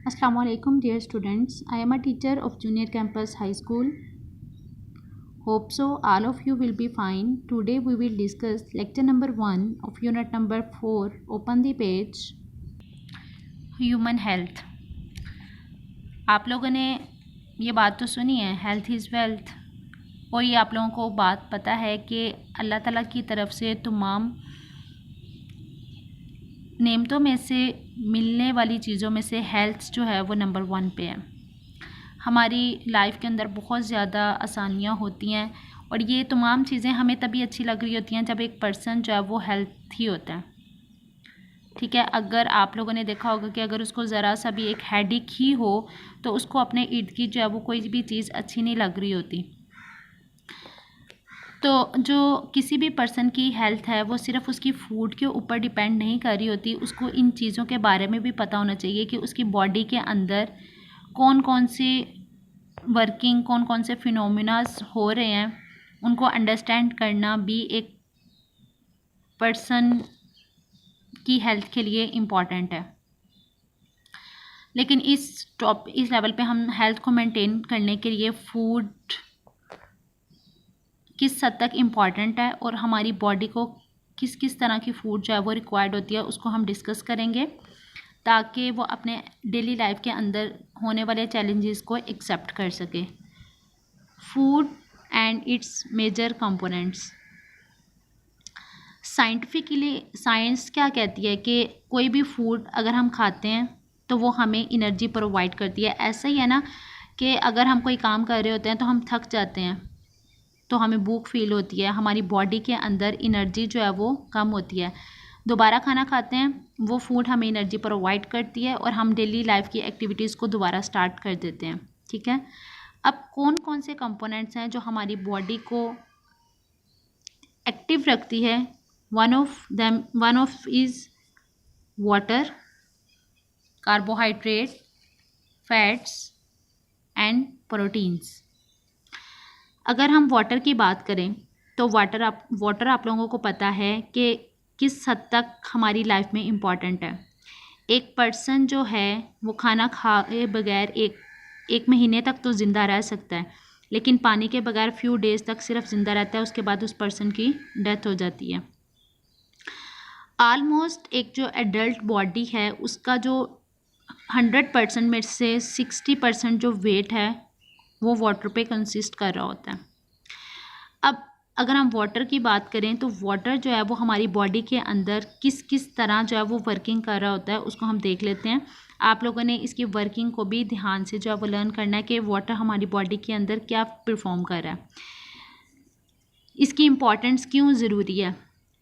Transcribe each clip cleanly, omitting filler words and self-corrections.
Assalamu alaikum dear students. I am a teacher of Junior Campus High School. Hope so all of you will be fine. Today we will discuss lecture number 1 of unit number 4. Open the page. Human health. आप लोगों ने ये बात तो सुनी है, health is wealth, और ये आप लोगों को बात पता है कि अल्लाह ताला की तरफ से तमाम नेमतों में से मिलने वाली चीज़ों में से हेल्थ जो है वो नंबर 1 पे है। हमारी लाइफ के अंदर बहुत ज़्यादा आसानियाँ होती हैं और ये तमाम चीज़ें हमें तभी अच्छी लग रही होती हैं जब एक पर्सन जो है वो हेल्थी होता है। ठीक है, अगर आप लोगों ने देखा होगा कि अगर उसको ज़रा सा भी एक हेडेक ही हो तो उसको अपने इर्द गिर्द जो है वो कोई भी चीज़ अच्छी नहीं लग रही होती। तो जो किसी भी पर्सन की हेल्थ है वो सिर्फ उसकी फूड के ऊपर डिपेंड नहीं कर रही होती, उसको इन चीज़ों के बारे में भी पता होना चाहिए कि उसकी बॉडी के अंदर कौन कौन सी वर्किंग, कौन कौन से फिनोमिनास हो रहे हैं, उनको अंडरस्टैंड करना भी एक पर्सन की हेल्थ के लिए इम्पॉर्टेंट है। लेकिन इस लेवल पे हम हेल्थ को मेंटेन करने के लिए फूड किस हद तक इम्पॉर्टेंट है और हमारी बॉडी को किस किस तरह की फूड जो है वो रिक्वायर्ड होती है उसको हम डिस्कस करेंगे ताकि वो अपने डेली लाइफ के अंदर होने वाले चैलेंजेस को एक्सेप्ट कर सके। Food and its major components. Scientifically science क्या कहती है कि कोई भी फूड अगर हम खाते हैं तो वो हमें एनर्जी प्रोवाइड करती है। ऐसा ही है ना कि अगर हम कोई काम कर रहे होते हैं तो हम थक जाते हैं तो हमें भूख फील होती है, हमारी बॉडी के अंदर एनर्जी जो है वो कम होती है। दोबारा खाना खाते हैं, वो फूड हमें एनर्जी प्रोवाइड करती है और हम डेली लाइफ की एक्टिविटीज़ को दोबारा स्टार्ट कर देते हैं। ठीक है, अब कौन कौन से कंपोनेंट्स हैं जो हमारी बॉडी को एक्टिव रखती है? One of is water, carbohydrate, fats and proteins. अगर हम वाटर की बात करें तो वाटर आप लोगों को पता है कि किस हद तक हमारी लाइफ में इम्पॉर्टेंट है। एक पर्सन जो है वो खाना खाए बगैर एक महीने तक तो ज़िंदा रह सकता है, लेकिन पानी के बगैर फ्यू डेज़ तक सिर्फ ज़िंदा रहता है, उसके बाद उस पर्सन की डेथ हो जाती है। ऑलमोस्ट एक जो एडल्ट बॉडी है उसका जो 100% में से 60% जो वेट है वो वाटर पे कंसिस्ट कर रहा होता है। अब अगर हम वाटर की बात करें तो वाटर जो है वो हमारी बॉडी के अंदर किस किस तरह जो है वो वर्किंग कर रहा होता है उसको हम देख लेते हैं। आप लोगों ने इसकी वर्किंग को भी ध्यान से जो है वो लर्न करना है कि वाटर हमारी बॉडी के अंदर क्या परफॉर्म कर रहा है, इसकी इम्पॉर्टेंस क्यों ज़रूरी है।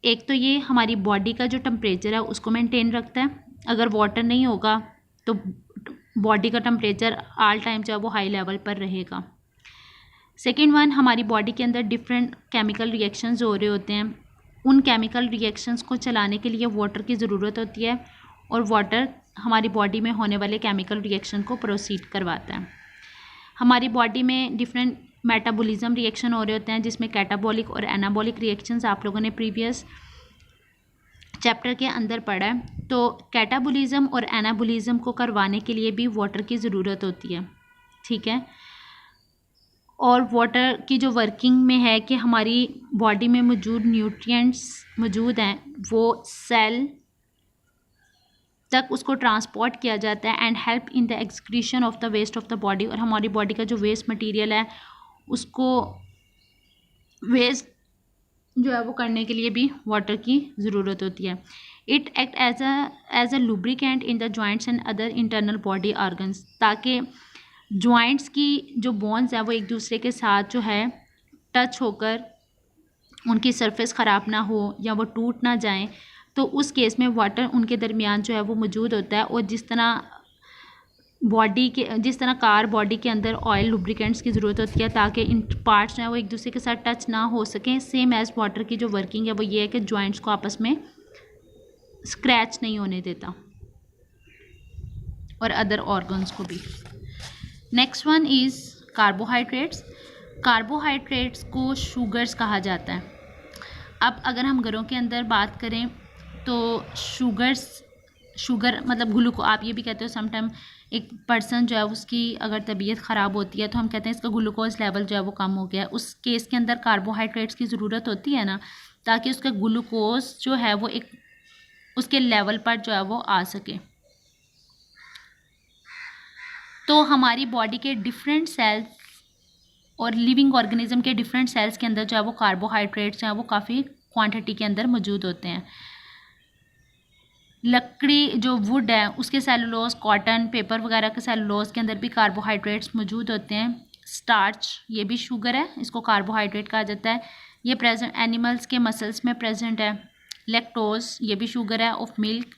एक तो ये हमारी बॉडी का जो टेम्परेचर है उसको मेंटेन रखता है। अगर वाटर नहीं होगा तो बॉडी का टेम्परेचर ऑल टाइम जो है वो हाई लेवल पर रहेगा। सेकेंड वन, हमारी बॉडी के अंदर डिफरेंट केमिकल रिएक्शंस हो रहे होते हैं, उन केमिकल रिएक्शंस को चलाने के लिए वाटर की ज़रूरत होती है और वाटर हमारी बॉडी में होने वाले केमिकल रिएक्शन को प्रोसीड करवाता है। हमारी बॉडी में डिफरेंट मेटाबॉलिज्म रिएक्शन हो रहे होते हैं जिसमें कैटाबॉलिक और एनाबॉलिक रिएक्शंस आप लोगों ने प्रीवियस चैप्टर के अंदर पढ़ा है। तो कैटाबॉलिज्म और एनाबॉलिज्म को करवाने के लिए भी वाटर की ज़रूरत होती है। ठीक है, और वाटर की जो वर्किंग में है कि हमारी बॉडी में मौजूद न्यूट्रिएंट्स मौजूद हैं वो सेल तक उसको ट्रांसपोर्ट किया जाता है and help in the excretion of the waste of the body. और हमारी बॉडी का जो वेस्ट मटेरियल है उसको वेस्ट जो है वो करने के लिए भी वाटर की ज़रूरत होती है। It act as a lubricant in the joints and other internal body organs, ताकि जॉइंट्स की जो बोन्स है वो एक दूसरे के साथ जो है टच होकर उनकी सरफेस ख़राब ना हो या वो टूट ना जाएं, तो उस केस में वाटर उनके दरमियान जो है वो मौजूद होता है। और जिस तरह कार बॉडी के अंदर ऑयल लुब्रिकेंट्स की ज़रूरत होती है ताकि इन पार्ट्स जो है वो एक दूसरे के साथ टच ना हो सकें, सेम एज़ वाटर की जो वर्किंग है वो ये है कि जॉइंट्स को आपस में स्क्रैच नहीं होने देता और अदर ऑर्गन्स को भी। Next one is carbohydrates. Carbohydrates को शुगर्स कहा जाता है। अब अगर हम घरों के अंदर बात करें तो शुगर्स शुगर मतलब ग्लूको, आप ये भी कहते हो समटाइम एक पर्सन जो है उसकी अगर तबीयत ख़राब होती है तो हम कहते हैं इसका ग्लूकोज लेवल जो है वो कम हो गया है, उस केस के अंदर कार्बोहाइड्रेट्स की ज़रूरत होती है ना, ताकि उसका ग्लूकोज जो है वो एक उसके लेवल पर जो है वो आ सके। तो हमारी बॉडी के डिफरेंट सेल्स और लिविंग ऑर्गेनिज्म के डिफरेंट सेल्स के अंदर जो है वो कार्बोहाइड्रेट्स हैं वो काफ़ी क्वांटिटी के अंदर मौजूद होते हैं। लकड़ी जो वुड है उसके सेलुलोज, कॉटन, पेपर वगैरह के सेलुलोज के अंदर भी कार्बोहाइड्रेट्स मौजूद होते हैं। स्टार्च ये भी शुगर है, इसको कार्बोहाइड्रेट कहा जाता है, ये प्रेजेंट एनिमल्स के मसल्स में प्रेजेंट है। लैक्टोज ये भी शुगर है of milk,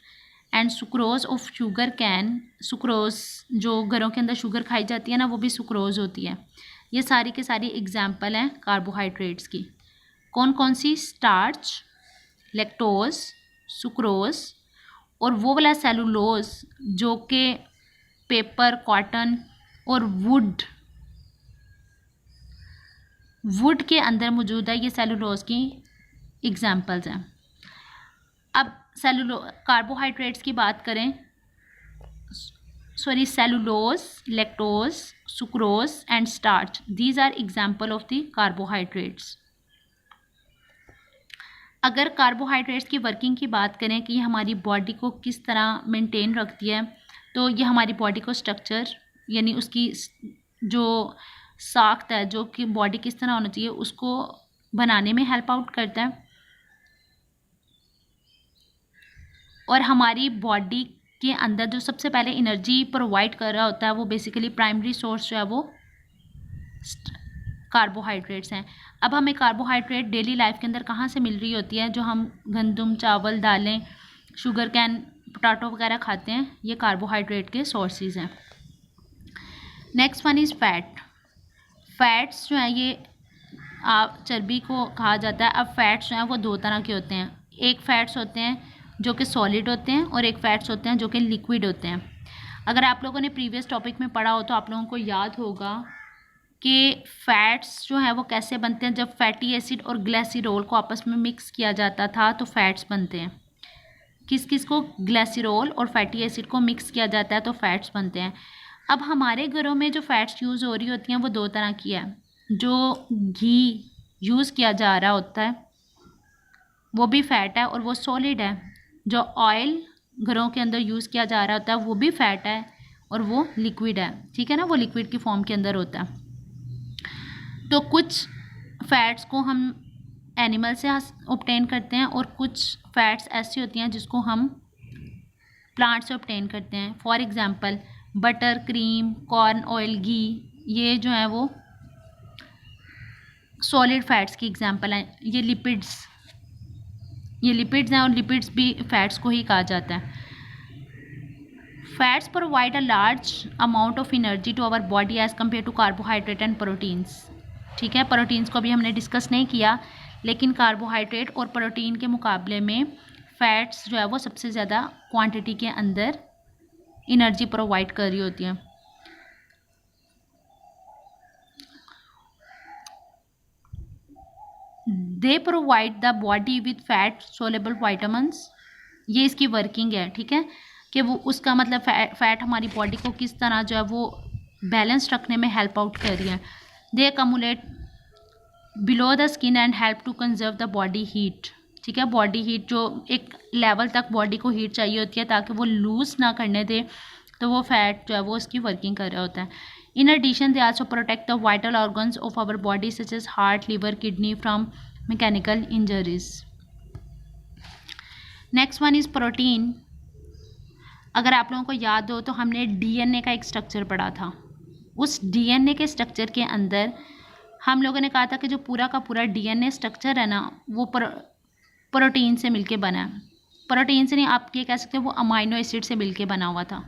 and sucrose of sugar cane, sucrose जो घरों के अंदर शुगर खाई जाती है ना वो भी सुक्रोज होती है। ये सारी के सारी एग्जाम्पल हैं कार्बोहाइड्रेट्स की। कौन कौन सी? स्टार्च, लैक्टोज, सुक्रोज और वो वाला सेलुलोज जो कि पेपर, कॉटन और वुड के अंदर मौजूद है, ये सेलुलोज की एग्जाम्पल्स हैं। अब कार्बोहाइड्रेट्स की बात करें, cellulose, lactose, sucrose and starch, these are example of the carbohydrates. अगर कार्बोहाइड्रेट्स की वर्किंग की बात करें कि ये हमारी बॉडी को किस तरह मेंटेन रखती है, तो ये हमारी बॉडी को स्ट्रक्चर यानी उसकी जो साख्त है, जो कि बॉडी किस तरह होना चाहिए उसको बनाने में हेल्प आउट करता है। और हमारी बॉडी के अंदर जो सबसे पहले एनर्जी प्रोवाइड कर रहा होता है वो बेसिकली प्राइमरी सोर्स जो है वो कार्बोहाइड्रेट्स हैं। अब हमें कार्बोहाइड्रेट डेली लाइफ के अंदर कहाँ से मिल रही होती है? जो हम गंदम, चावल, दालें, शुगर कैन, पोटैटो वगैरह खाते हैं, ये कार्बोहाइड्रेट के सोर्सेज हैं। Next one is fat. Fats जो हैं ये चर्बी को कहा जाता है। अब फैट्स जो हैं वो दो तरह के होते हैं, एक फैट्स होते हैं जो कि सॉलिड होते हैं और एक फैट्स होते हैं जो कि लिक्विड होते हैं। अगर आप लोगों ने प्रीवियस टॉपिक में पढ़ा हो तो आप लोगों को याद होगा कि फैट्स जो है वो कैसे बनते हैं। जब फैटी एसिड और ग्लिसरॉल को आपस में मिक्स किया जाता था तो फैट्स बनते हैं। किस किस को? ग्लिसरॉल और फैटी एसिड को मिक्स किया जाता है तो फैट्स बनते हैं। अब हमारे घरों में जो फैट्स यूज़ हो रही होती हैं वो दो तरह की है। जो घी यूज़ किया जा रहा होता है वो भी फैट है और वो सॉलिड है। जो ऑयल घरों के अंदर यूज़ किया जा रहा होता है वो भी फैट है और वो लिक्विड है, ठीक है ना, वो लिक्विड की फॉर्म के अंदर होता है। तो कुछ फैट्स को हम एनिमल से ऑब्टेन करते हैं और कुछ फैट्स ऐसी होती हैं जिसको हम प्लांट से ऑब्टेन करते हैं। For example butter, cream, corn oil, ghee, ये जो है वो सॉलिड फैट्स की एग्जांपल हैं। ये लिपिड्स हैं और लिपिड्स भी फैट्स को ही कहा जाता है। Fats provide a large amount of energy to our body as compare to carbohydrate and proteins, ठीक है। प्रोटीन्स को भी हमने डिस्कस नहीं किया, लेकिन कार्बोहाइड्रेट और प्रोटीन के मुकाबले में फैट्स जो है वो सबसे ज़्यादा क्वांटिटी के अंदर एनर्जी प्रोवाइड कर रही होती हैं। They provide the body with fat soluble vitamins, ये इसकी वर्किंग है, ठीक है, कि वो उसका मतलब फैट हमारी बॉडी को किस तरह जो है वो बैलेंस रखने में हेल्प आउट कर रही है। They accumulate below the skin and help to conserve the body heat, ठीक है। बॉडी हीट जो एक लेवल तक बॉडी को हीट चाहिए होती है ताकि वो लूज़ ना करने दे, तो वो फैट जो है वो उसकी वर्किंग कर रहा होता है। In addition they also protect the vital organs of our body such as heart, liver, kidney from mechanical injuries. Next one is protein. अगर आप लोगों को याद हो तो हमने डीएनए का एक स्ट्रक्चर पढ़ा था। उस डीएनए के स्ट्रक्चर के अंदर हम लोगों ने कहा था कि जो पूरा का पूरा डीएनए स्ट्रक्चर है ना वो प्रोटीन से मिलके बना है। प्रोटीन से नहीं, आप ये कह सकते हो वो अमाइनो एसिड से मिलके बना हुआ था।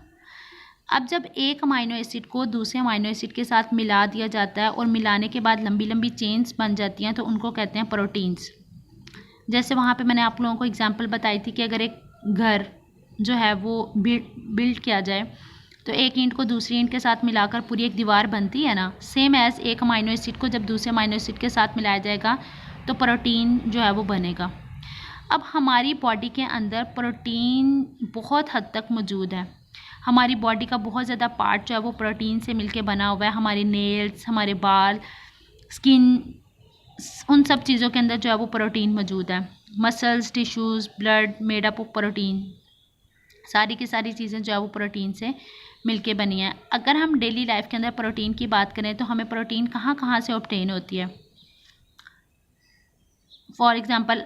अब जब एक अमाइनो एसिड को दूसरे अमाइनो एसिड के साथ मिला दिया जाता है और मिलाने के बाद लंबी लंबी चेन्स बन जाती हैं तो उनको कहते हैं प्रोटीन्स। जैसे वहाँ पे मैंने आप लोगों को एग्जांपल बताई थी कि अगर एक घर जो है वो बिल्ड किया जाए तो एक ईंट को दूसरी ईंट के साथ मिलाकर पूरी एक दीवार बनती है ना, सेम एज एक अमाइनो एसिड को जब दूसरे अमाइनो एसिड के साथ मिलाया जाएगा तो प्रोटीन जो है वो बनेगा। अब हमारी बॉडी के अंदर प्रोटीन बहुत हद तक मौजूद है। हमारी बॉडी का बहुत ज़्यादा पार्ट जो है वो प्रोटीन से मिलके बना हुआ है। हमारे नेल्स, हमारे बाल, स्किन, उन सब चीज़ों के अंदर जो है वो प्रोटीन मौजूद है। Muscles, tissues, blood made up of protein, सारी की सारी चीज़ें जो है वो प्रोटीन से मिलके बनी है। अगर हम डेली लाइफ के अंदर प्रोटीन की बात करें तो हमें प्रोटीन कहाँ कहाँ से ऑब्टेन होती है। फॉर एग्ज़ाम्पल,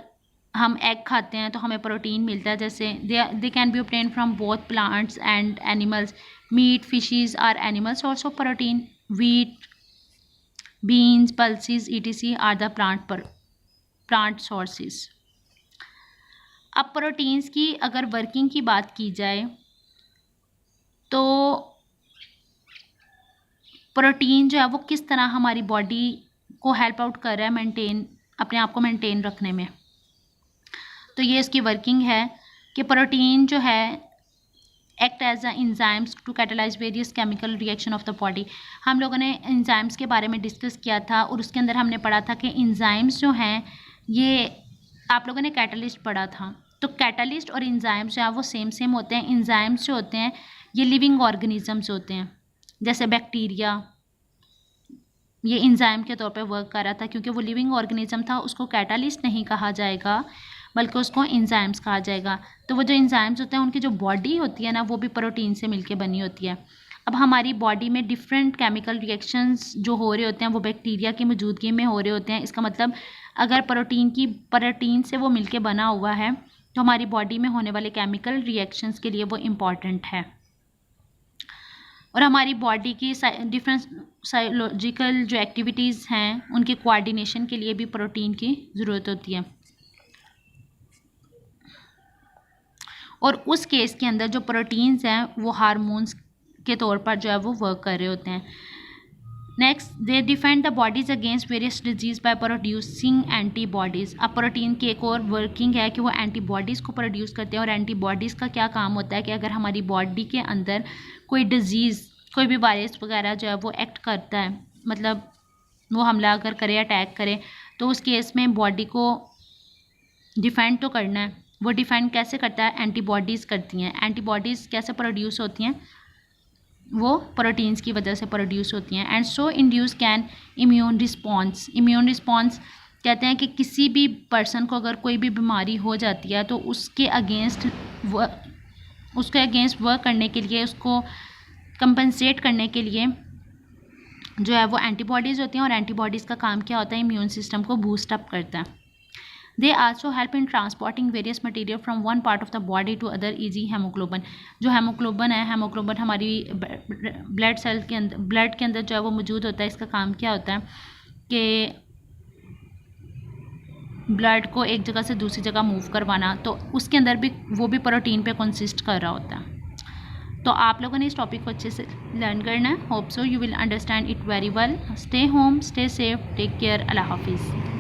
हम एग खाते हैं तो हमें प्रोटीन मिलता है, जैसे they can be obtain from both plants and animals. Meat, fishes are animal source of protein. Wheat, beans, pulses etc are the plant sources. अब प्रोटीन्स की अगर वर्किंग की बात की जाए तो प्रोटीन जो है वो किस तरह हमारी बॉडी को हेल्प आउट कर रहा है अपने आप को मेंटेन रखने में। तो ये इसकी वर्किंग है कि प्रोटीन जो है act as a enzymes to catalyse various chemical reaction of the body. हम लोगों ने एंजाइम्स के बारे में डिस्कस किया था और उसके अंदर हमने पढ़ा था कि एंजाइम्स जो हैं, ये आप लोगों ने कैटलिस्ट पढ़ा था। तो कैटलिस्ट और एंजाइम्स जो है वो सेम होते हैं। एंजाइम्स जो होते हैं ये लिविंग ऑर्गेनिजम्स होते हैं, जैसे बैक्टीरिया, ये एंजाइम के तौर पे वर्क कर रहा था। क्योंकि वो लिविंग ऑर्गेनिज्म था, उसको कैटलिस्ट नहीं कहा जाएगा बल्कि उसको एंजाइम्स कहा जाएगा। तो वो जो एंजाइम्स होते हैं उनकी जो बॉडी होती है ना, वो भी प्रोटीन से मिलके बनी होती है। अब हमारी बॉडी में डिफरेंट केमिकल रिएक्शंस जो हो रहे होते हैं वो बैक्टीरिया की मौजूदगी में हो रहे होते हैं। इसका मतलब अगर प्रोटीन से वो मिलके बना हुआ है तो हमारी बॉडी में होने वाले केमिकल रिएक्शंस के लिए वो इम्पॉर्टेंट है। और हमारी बॉडी की डिफरेंट साइकोलॉजिकल जो एक्टिविटीज़ हैं उनके कोऑर्डिनेशन के लिए भी प्रोटीन की ज़रूरत होती है। और उस केस के अंदर जो प्रोटीन्स हैं वो हार्मोन्स के तौर पर जो है वो वर्क कर रहे होते हैं। Next, they defend the bodies against various disease by producing antibodies. अब प्रोटीन की एक और वर्किंग है कि वो एंटीबॉडीज़ को प्रोड्यूस करते हैं। और एंटीबॉडीज़ का क्या काम होता है कि अगर हमारी बॉडी के अंदर कोई डिजीज़, कोई भी वायरस वगैरह जो है वो एक्ट करता है, मतलब वो हमला अगर करे, अटैक करे, तो उस केस में बॉडी को डिफेंड तो करना है। वो डिफेंड कैसे करता है? एंटीबॉडीज़ करती हैं। एंटीबॉडीज़ कैसे प्रोड्यूस होती हैं? वो प्रोटीन्स की वजह से प्रोड्यूस होती हैं। And so induce can immune response. Immune response कहते हैं कि किसी भी पर्सन को अगर कोई भी बीमारी हो जाती है तो उसके अगेंस्ट वर्क करने के लिए, उसको कंपनसेट करने के लिए जो है वो एंटीबॉडीज़ होती हैं। और एंटीबॉडीज़ का काम क्या होता है? इम्यून सिस्टम को बूस्ट अप करता है। They also help in transporting various material from one part of the body to other, easy haemoglobin. जो हेमोग्लोबिन है, हेमोग्लोबिन हमारी ब्लड सेल के अंदर, ब्लड के अंदर जो है वो मौजूद होता है। इसका काम क्या होता है कि ब्लड को एक जगह से दूसरी जगह मूव करवाना। तो उसके अंदर भी वो भी प्रोटीन पे कंसिस्ट कर रहा होता है। तो आप लोगों ने इस टॉपिक को अच्छे से लर्न करना है। Hope so you will understand it very well. Stay home, stay safe, take care. अल्लाह हाफिज़।